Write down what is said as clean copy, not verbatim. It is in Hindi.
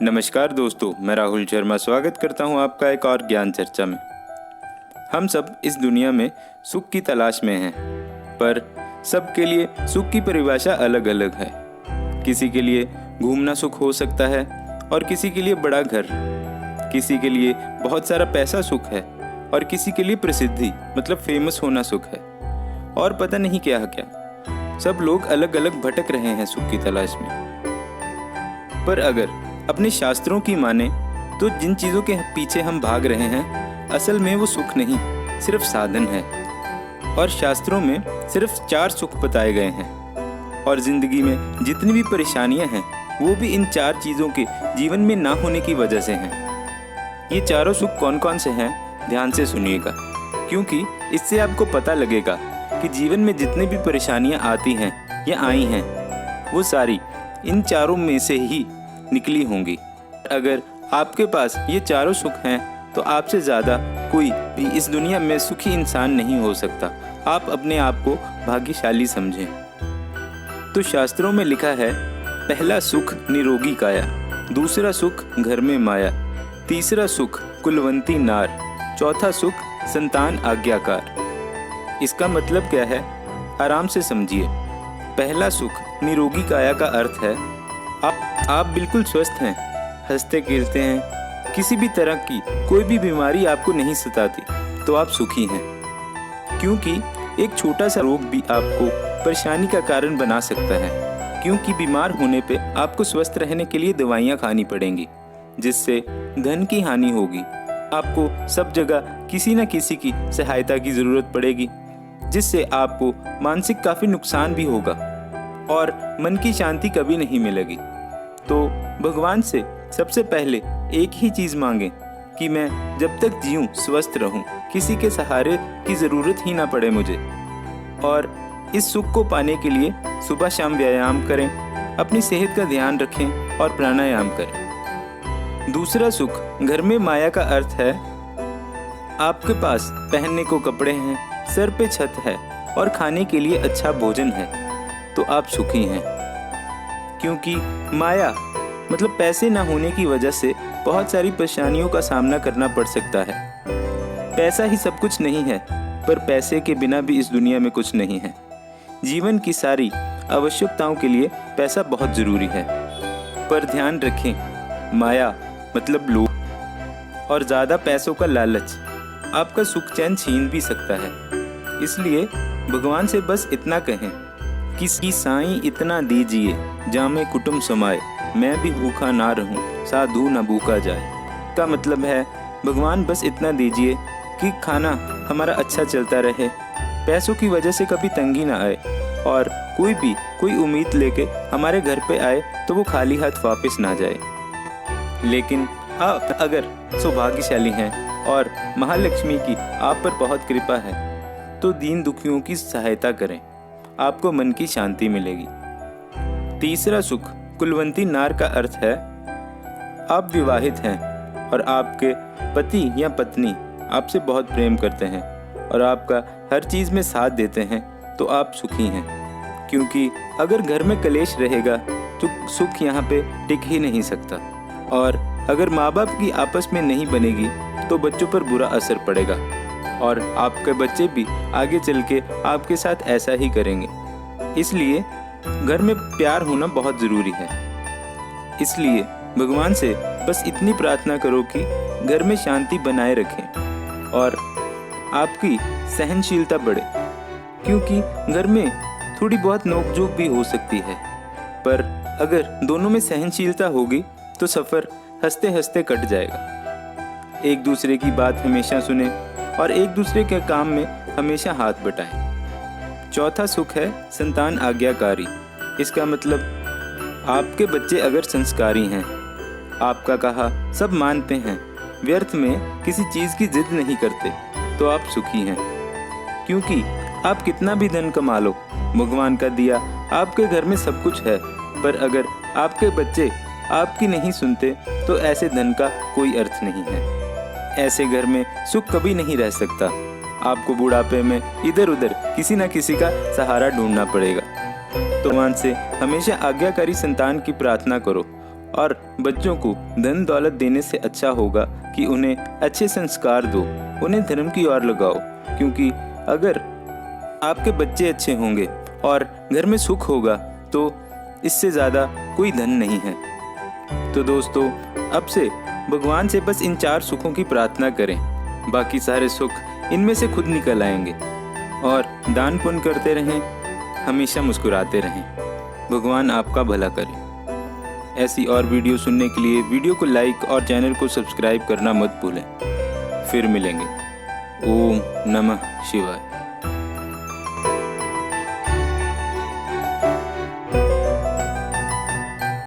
नमस्कार दोस्तों, मैं राहुल शर्मा स्वागत करता हूं आपका एक और ज्ञान चर्चा में। हम सब इस दुनिया में सुख की तलाश में हैं, पर सबके लिए सुख की परिभाषा अलग अलग है। किसी के लिए घूमना सुख हो सकता है और किसी के लिए बड़ा घर, किसी के लिए बहुत सारा पैसा सुख है और किसी के लिए प्रसिद्धि मतलब फेमस होना सुख है, और पता नहीं क्या क्या। सब लोग अलग अलग भटक रहे हैं सुख की तलाश में। पर अगर अपने शास्त्रों की माने तो जिन चीज़ों के पीछे हम भाग रहे हैं असल में वो सुख नहीं, सिर्फ साधन है। और शास्त्रों में सिर्फ 4 सुख बताए गए हैं, और जिंदगी में जितनी भी परेशानियां हैं वो भी इन 4 चीज़ों के जीवन में ना होने की वजह से हैं। ये चारों सुख कौन कौन से हैं, ध्यान से सुनिएगा, क्योंकि इससे आपको पता लगेगा कि जीवन में जितनी भी परेशानियां आती हैं या आई हैं वो सारी इन चारों में से ही निकली होंगी। अगर आपके पास ये चारों सुख हैं तो आपसे ज़्यादा कोई भी इस दुनिया में सुखी इंसान नहीं हो सकता। आप अपने आप को भाग्यशाली समझें। तो शास्त्रों में लिखा है, पहला सुख निरोगी काया, दूसरा सुख घर में माया, तीसरा सुख कुलवंती नार, चौथा सुख संतान आज्ञाकार। इसका मतलब क्या है, आराम से समझिए। पहला सुख निरोगी काया का अर्थ है आप बिल्कुल स्वस्थ हैं, हंसते खेलते हैं, किसी भी तरह की कोई भी बीमारी आपको नहीं सताती, तो आप सुखी हैं। क्योंकि एक छोटा सा रोग भी आपको परेशानी का कारण बना सकता है, क्योंकि बीमार होने पे आपको स्वस्थ रहने के लिए दवाइयाँ खानी पड़ेंगी, जिससे धन की हानि होगी। आपको सब जगह किसी न किसी की सहायता की ज़रूरत पड़ेगी, जिससे आपको मानसिक काफ़ी नुकसान भी होगा और मन की शांति कभी नहीं मिलेगी। तो भगवान से सबसे पहले एक ही चीज़ मांगें कि मैं जब तक जीऊँ स्वस्थ रहूँ, किसी के सहारे की ज़रूरत ही ना पड़े मुझे। और इस सुख को पाने के लिए सुबह शाम व्यायाम करें, अपनी सेहत का ध्यान रखें और प्राणायाम करें। दूसरा सुख घर में माया का अर्थ है आपके पास पहनने को कपड़े हैं, सर पे छत है और खाने के लिए अच्छा भोजन है, तो आप सुखी हैं। क्योंकि माया मतलब पैसे ना होने की वजह से बहुत सारी परेशानियों का सामना करना पड़ सकता है। पैसा ही सब कुछ नहीं है, पर पैसे के बिना भी इस दुनिया में कुछ नहीं है। जीवन की सारी आवश्यकताओं के लिए पैसा बहुत ज़रूरी है, पर ध्यान रखें, माया मतलब लोभ और ज़्यादा पैसों का लालच आपका सुख चैन छीन भी सकता है। इसलिए भगवान से बस इतना कहें कि साईं इतना दीजिए जामे कुटुंब समाए, मैं भी भूखा ना रहूं साधु न भूखा जाए। का मतलब है भगवान बस इतना दीजिए कि खाना हमारा अच्छा चलता रहे, पैसों की वजह से कभी तंगी ना आए, और कोई उम्मीद लेके हमारे घर पे आए तो वो खाली हाथ वापस ना जाए। लेकिन आप अगर सौभाग्यशाली हैं और महालक्ष्मी की आप पर बहुत कृपा है तो दीन दुखियों की सहायता करें, आपको मन की शांति मिलेगी। तीसरा सुख कुलवंती नार का अर्थ है आप विवाहित हैं और आपके पति या पत्नी आपसे बहुत प्रेम करते हैं और आपका हर चीज़ में साथ देते हैं, तो आप सुखी हैं। क्योंकि अगर घर में कलेश रहेगा तो सुख यहाँ पे टिक ही नहीं सकता, और अगर माँ बाप की आपस में नहीं बनेगी तो बच्चों पर बुरा असर पड़ेगा और आपके बच्चे भी आगे चल के आपके साथ ऐसा ही करेंगे। इसलिए घर में प्यार होना बहुत ज़रूरी है। इसलिए भगवान से बस इतनी प्रार्थना करो कि घर में शांति बनाए रखें और आपकी सहनशीलता बढ़े, क्योंकि घर में थोड़ी बहुत नोकझोंक भी हो सकती है, पर अगर दोनों में सहनशीलता होगी तो सफ़र हंसते हंसते कट जाएगा। एक दूसरे की बात हमेशा सुने और एक दूसरे के काम में हमेशा हाथ बटाएं। चौथा सुख है संतान आज्ञाकारी। इसका मतलब आपके बच्चे अगर संस्कारी हैं, आपका कहा सब मानते हैं, व्यर्थ में किसी चीज़ की जिद नहीं करते, तो आप सुखी हैं। क्योंकि आप कितना भी धन कमा लो, भगवान का दिया आपके घर में सब कुछ है, पर अगर आपके बच्चे आपकी नहीं सुनते तो ऐसे धन का कोई अर्थ नहीं है। ऐसे घर में सुख कभी नहीं रह सकता। आपको बुढ़ापे में इधर उधर किसी न किसी का सहारा ढूंढना पड़ेगा। तो भगवान से हमेशा आज्ञाकारी संतान की प्रार्थना करो और बच्चों को धन दौलत देने से अच्छा होगा कि उन्हें अच्छे संस्कार दो, उन्हें धर्म की ओर लगाओ, क्योंकि अगर आपके बच्चे अच्छे होंगे और घर में सुख होगा तो इससे ज़्यादा कोई धन नहीं है। तो दोस्तों, अब से भगवान से बस इन 4 सुखों की प्रार्थना करें, बाकी सारे सुख इनमें से खुद निकल आएंगे। और दान पुण्य करते रहें, हमेशा मुस्कुराते रहें। भगवान आपका भला करे। ऐसी और वीडियो सुनने के लिए वीडियो को लाइक और चैनल को सब्सक्राइब करना मत भूलें। फिर मिलेंगे। ओम नमः शिवाय।